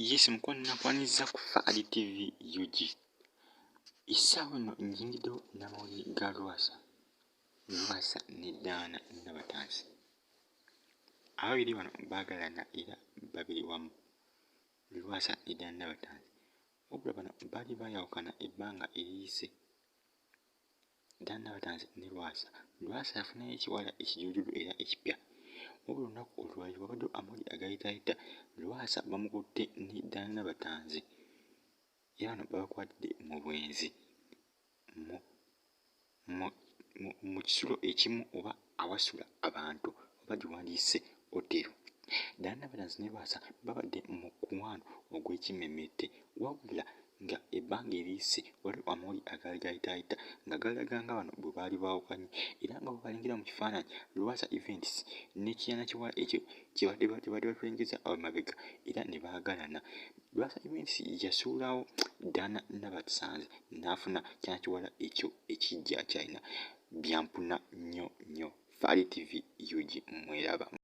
Yes, mukwano nakwaniriza ku Faali TV UG. Essaawa eno njingiddewo n'amawulire ga Lwasa ne Diana Nabatanzi. Ababiri bano baagalana era babiri wamu, Lwasa ne Diana Nabatanzi. Wabula bano baali baayawukana ebbanga eriyise. Diana Nabatanzi ne Lwasa yafunayo ekiwala ekijuujulu era ekipya. Wabula olunaku olwali wabaddewo amawulire agayitaayita Lwasa bamukutte ne Diana Nabatanzi era bano babakwatidde mu bwenzi mu kisulo ekimu oba awasula abantu oba gye wandiyise hotero. Diana Nabatanzi ne Lwasa babadde mu mukwano ogw'ekimmemmette, wabula nga ebbanga eriyise waliwo amawulire agaali gayitaayita nga galaga nga bano bwe baali baawukanye era nga bwe balengera mu kifaananyi Lwasa Events ne Kiana Kiwala ekyo kye badde batulengeza awo emabega era ne baagalana. Lwasa Events yasuulawo Diana Nabatanzi n'afuna Kiana Kiwala ekyo ekiggya ky'alina. Byampuna nnyo nnyo. Faali TV UG mweraba.